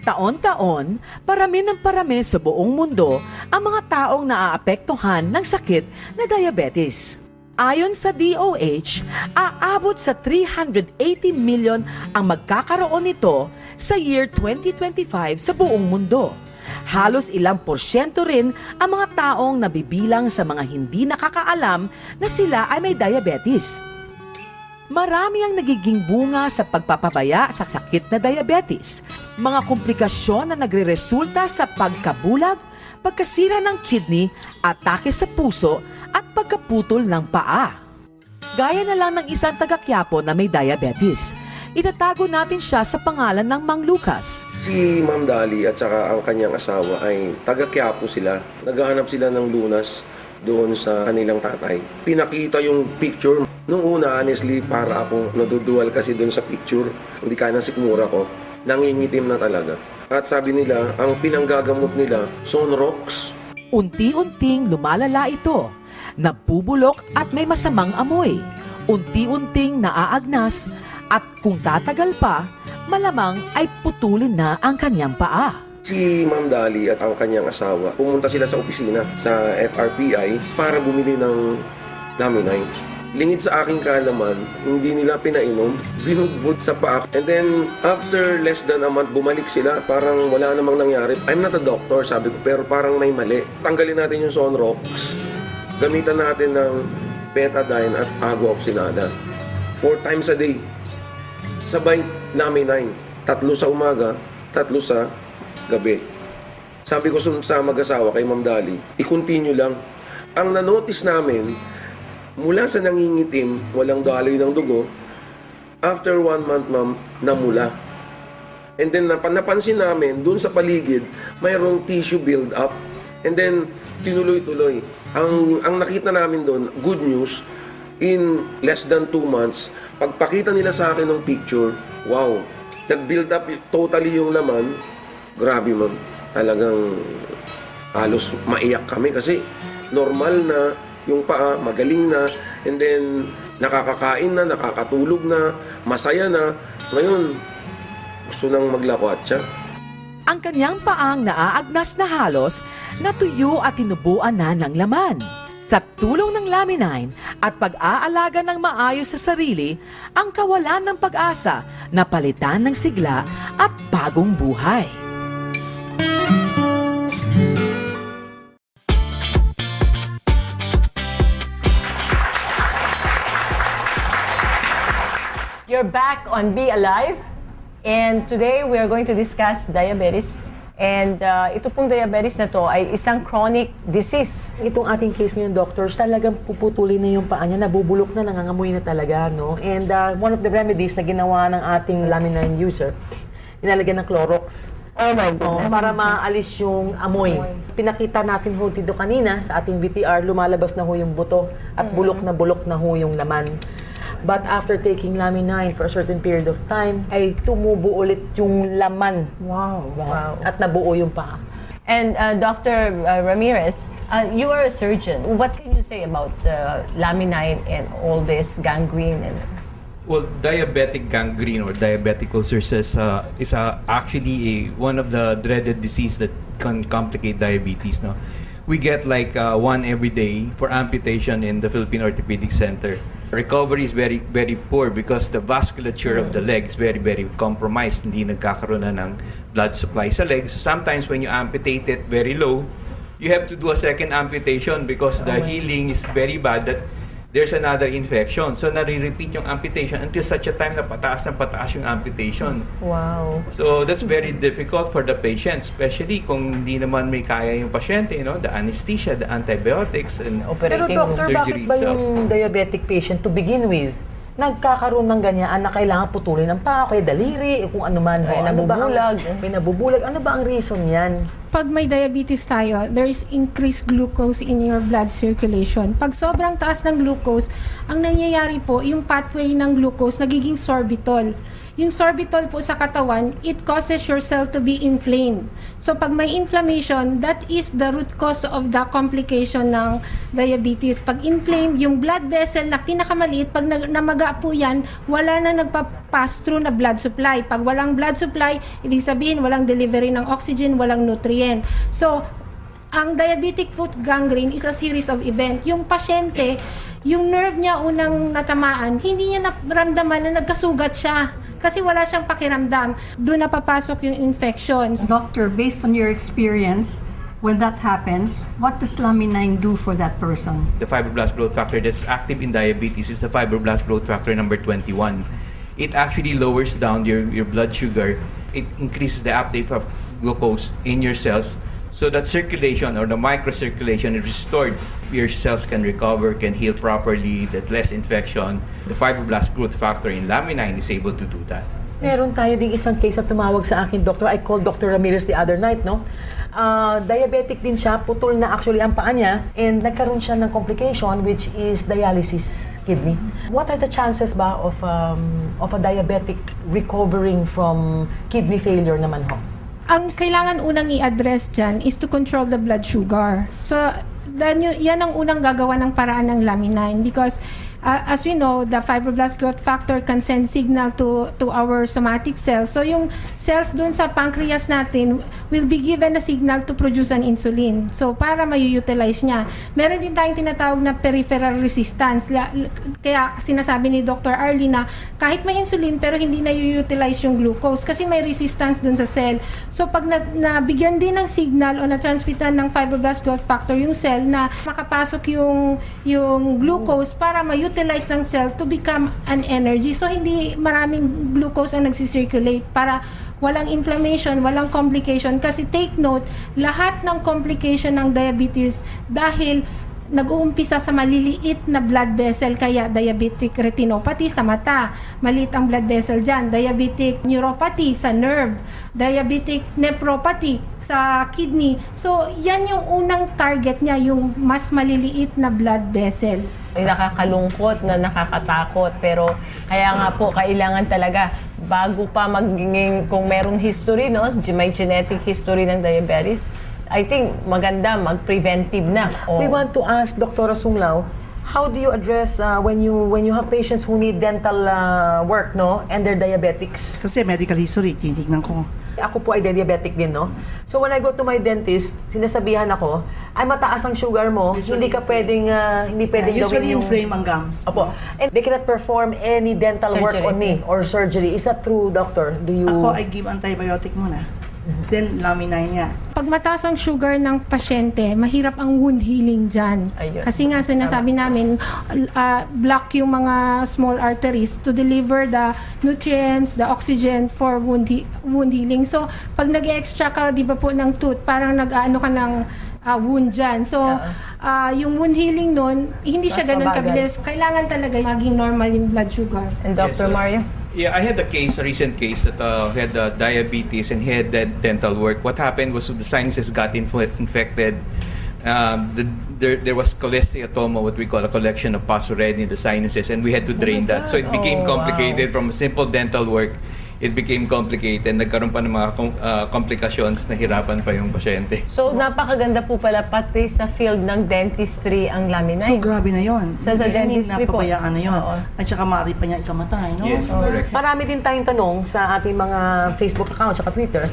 Taon-taon, parami ng parami sa buong mundo ang mga taong naaapektuhan ng sakit na diabetes. Ayon sa DOH, aabot sa 380 million ang magkakaroon nito sa year 2025 sa buong mundo. Halos ilang porsyento rin ang mga taong nabibilang sa mga hindi nakakaalam na sila ay may diabetes. Marami ang nagiging bunga sa pagpapabaya sa sakit na diabetes. Mga komplikasyon na nagreresulta sa pagkabulag, pagkasira ng kidney, atake sa puso at pagkaputol ng paa. Gaya na lang ng isang taga-Quiapo na may diabetes. Itatago natin siya sa pangalan ng Mang Lucas. Si Ma'am Dali at saka ang kanyang asawa ay taga-Quiapo sila. Naghahanap sila ng lunas doon sa kanilang tatay. Pinakita yung picture. Nung una, honestly, para akong nadudual kasi doon sa picture. Hindi kaya ng sikmura ko. Nangingitim na talaga. At sabi nila, ang pinanggagamot nila, Sonrox. Unti-unting lumalala ito. Nabubulok at may masamang amoy. Unti-unting naaagnas at kung tatagal pa, malamang ay putulin na ang kanyang paa. Si Ma'am Dali at ang kanyang asawa, pumunta sila sa opisina sa FRPI para bumili ng Laminine. Lingid sa aking kaalaman, hindi nila pinainom, binugbod sa paa. And then, after less than a month, bumalik sila, parang wala namang nangyari. I'm not a doctor, sabi ko, pero parang may mali. Tanggalin natin yung Sonrox, gamitan natin ng Betadine at Aguoxinada. 4 times a day. Sabay, Laminine. 3 sa umaga, 3 sa gabi. Sabi ko sa mag-asawa kay Ma'am Dali, i-continue lang. Ang na-notice namin, mula sa nangingitim, walang daloy ng dugo, after 1 month, ma'am, namula. And then napansin namin, dun sa paligid, mayroong tissue build up. And then, tinuloy-tuloy. Ang nakita namin dun, good news, in less than 2 months, pagpakita nila sa akin ng picture, wow, nag-build up totally yung laman. Grabe, ma'am. Talagang halos maiyak kami kasi normal na yung paa, magaling na, and then nakakakain na, nakakatulog na, masaya na. Ngayon, gusto nang maglakwat siya. Ang kanyang paang naaagnas na halos, natuyo at tinubuan na ng laman. Sa tulong ng Laminine at pag-aalaga ng maayos sa sarili, ang kawalan ng pag-asa na palitan ng sigla at bagong buhay. You're back on Be Alive, and today we are going to discuss diabetes. And ito pong diabetes na to ay isang chronic disease. Itong ating case ngayon, doctors, talagang puputulin na yung paa niya, nabubulok na, nangangamoy na talaga, no? And one of the remedies na ginawa ng ating Laminine user, inalagyan ng Clorox. Oh my goodness. Para maalis yung amoy. Pinakita natin ho dito kanina sa ating VTR, lumalabas na ho yung buto at bulok na ho yung laman. But after taking Laminine for a certain period of time, ay tumubo ulit yung laman. Wow. At nabuo yung paa. And Dr. Ramirez, you are a surgeon. What can you say about laminine and all this gangrene? Well, diabetic gangrene or diabetic ulcers is actually one of the dreaded disease that can complicate diabetes. No, we get like 1 every day for amputation in the Philippine Orthopedic Center. Recovery is very, very poor because the vasculature of the leg is very, very compromised. Hindi nagkakaroon na ng blood supply sa legs. So sometimes when you amputate it very low, you have to do a second amputation because the healing is very bad that there's another infection. So nare-repeat yung amputation until such a time na pataas yung amputation. Wow. So that's very difficult for the patient, especially kung hindi naman may kaya yung pasyente, the anesthesia, the antibiotics, and Pero doctor, bakit surgery ba itself. yung diabetic patient to begin with, nagkakaroon ng ganyan na kailangan putulin ang paa, kaya daliri, kung ano man. Ay, Ano ba ang- nabubulag. May nabubulag. Ano ba ang reason yan? Pag may diabetes tayo, there's increased glucose in your blood circulation. Pag sobrang taas ng glucose, ang nangyayari po, yung pathway ng glucose nagiging sorbitol. yung sorbitol po sa katawan, it causes your cell to be inflamed. So pag may inflammation, that is the root cause of the complication ng diabetes. Pag inflamed, yung blood vessel na pinakamaliit, pag namaga po yan, wala na nagpa-pass through na blood supply. Pag walang blood supply, ibig sabihin walang delivery ng oxygen, walang nutrient. So, ang diabetic foot gangrene is a series of event. Yung pasyente, yung nerve niya unang natamaan, hindi niya naramdaman na nagkasugat siya. Kasi wala siyang pakiramdam. Doon na papasok yung infections. Doctor, based on your experience, when that happens, what does Lamine do for that person? The fibroblast growth factor that's active in diabetes is the fibroblast growth factor number 21. It actually lowers down your blood sugar. It increases the uptake of glucose in your cells, so that circulation or the microcirculation is restored. Your cells can recover, can heal properly, that less infection. The fibroblast growth factor in Lamine is able to do that. Meron tayo ding isang case na tumawag sa akin, Doctor. I called Dr. Ramirez the other night, no? Diabetic din siya, putol na actually ang paa niya, and nagkaroon siya ng complication which is dialysis kidney. What are the chances ba of a diabetic recovering from kidney failure naman ho? Ang kailangan unang i-address dyan is to control the blood sugar. So, yan ang unang gagawa ng paraan ng Lamine because as we know, the fibroblast growth factor can send signal to our somatic cells. So, yung cells dun sa pancreas natin will be given a signal to produce an insulin. So, para ma-utilize niya. Meron din tayong tinatawag na peripheral resistance. Kaya sinasabi ni Dr. Arlie na kahit may insulin pero hindi na-utilize yung glucose kasi may resistance dun sa cell. So, pag nabigyan din ng signal o na-transmitan ng fibroblast growth factor yung cell na makapasok yung glucose para ma-utilize ng cell to become an energy. So, hindi maraming glucose ang nagsisirculate para walang inflammation, walang complication. Kasi take note, lahat ng complication ng diabetes dahil nag-uumpisa sa maliliit na blood vessel, kaya diabetic retinopathy sa mata, maliit ang blood vessel dyan, diabetic neuropathy sa nerve, diabetic nephropathy sa kidney. So, yan yung unang target niya, yung mas maliliit na blood vessel. Ay, nakakalungkot na nakakatakot, pero kaya nga po kailangan talaga bago pa magiging kung merong history, no, may genetic history ng diabetes, I think maganda mag-preventive na. We want to ask Dr. Sunglao, how do you address when you have patients who need dental work, no, and they're diabetics? Kasi medical history, tinitignan ko. Ako po ay diabetic din, no? So when I go to my dentist, sinasabihan ako, ay mataas ang sugar mo, hindi ka pwedeng, hindi pwedeng Usually gawin yung frame ang gums. Opo. And they cannot perform any dental work Surgery. on me or surgery. Is that true, doctor? Do you... Ako, I give antibiotic muna. Then, Lamine nga. Pag mataas ang sugar ng pasyente, mahirap ang wound healing dyan. Ayun. Kasi nga sinasabi namin, block yung mga small arteries to deliver the nutrients, the oxygen for wound healing. So, pag nag-extract ka, di ba po, ng tooth, parang nag-ano ka ng wound dyan. So, yung wound healing nun, hindi siya Mas ganun mabagal. kabilis. Kailangan talaga maging normal yung blood sugar. And Dr. Yes, Mario? Yeah, I had a recent case that had diabetes and he had that dental work. What happened was the sinuses got infected. There was cholesteatoma, what we call a collection of pus already in the sinuses, and we had to drain that. So it became complicated from a simple dental work. It became complicated. Nagkaroon pa ng mga complications, nahirapan pa yung pasyente. So, napakaganda po pala pati sa field ng dentistry ang Lamine. So, grabe na yon. Sa dentistry po. Napabayaan na yon. Oo. At saka maaari pa niya ikamatay, no? Yes, correct. Marami din tayong tanong sa ating mga Facebook accounts at Twitter.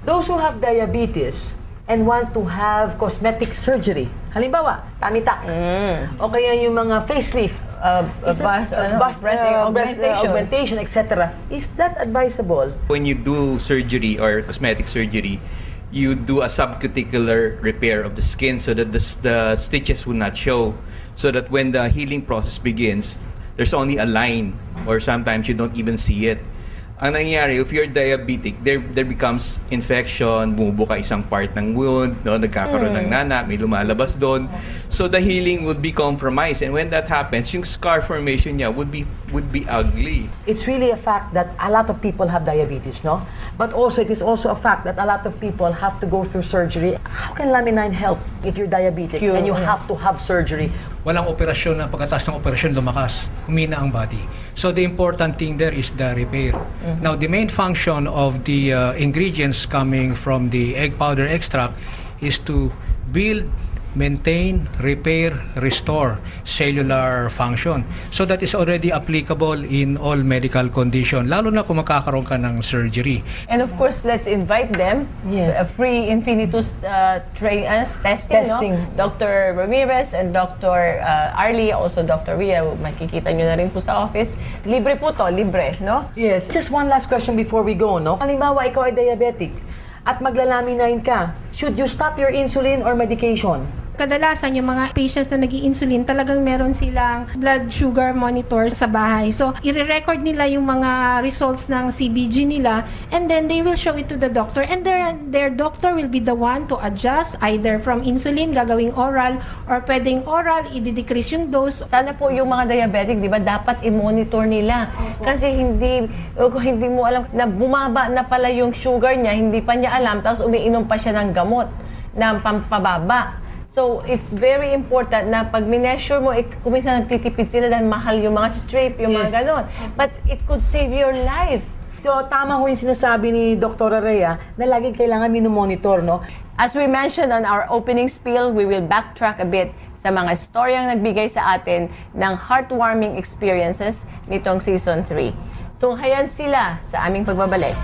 Those who have diabetes and want to have cosmetic surgery, halimbawa, tanitak, o kaya yung mga facelift, breast augmentation, etc. Is that advisable? When you do surgery or cosmetic surgery, you do a subcuticular repair of the skin so that the stitches will not show. So that when the healing process begins, there's only a line or sometimes you don't even see it. Ang nangyayari, if you're diabetic, there becomes infection, bumubuka isang part ng wound, no, nagkakaroon ng nana, may lumalabas doon. So the healing would be compromised, and when that happens, yung scar formation niya would would be ugly. It's really a fact that a lot of people have diabetes, no? But also, it is also a fact that a lot of people have to go through surgery. How can Lamine help if you're diabetic and you have to have surgery? Walang operasyon na pagkatapos ng operasyon lumakas, humina ang body. So the important thing there is the repair. Now the main function of the ingredients coming from the egg powder extract is to build, maintain, repair, restore cellular function. So that is already applicable in all medical condition, lalo na kung makakaroon ka ng surgery. And of course, let's invite them. Yes. A free Infinitus testing, Testing. no? Dr. Ramirez and Dr. Arlie, also Dr. Ria, makikita nyo na rin po sa office. Libre po to, libre, no? Yes. Just one last question before we go, no? Halimbawa, ikaw ay diabetic at maglalaminain ka. Should you stop your insulin or medication? Kadalasan yung mga patients na nag-i-insulin, talagang meron silang blood sugar monitor sa bahay. So, i-record nila yung mga results ng CBG nila and then they will show it to the doctor and their doctor will be the one to adjust either from insulin, gagawing oral, or pwedeng oral, i-decrease yung dose. Sana po yung mga diabetic, di ba, dapat i-monitor nila. Kasi hindi mo alam na bumaba na pala yung sugar niya, hindi pa niya alam, tapos umiinom pa siya ng gamot na pampababa. So, it's very important na pag mineasure mo, kung minsan nagtitipid sila dahil mahal yung mga strip, yung mga ganon. But it could save your life. So, tama ho yung sinasabi ni Dr. Rhea na laging kailangan minomonitor, no? As we mentioned on our opening spiel, we will backtrack a bit sa mga storyang nagbigay sa atin ng heartwarming experiences nitong Season 3. Tunghayan sila sa aming pagbabalik.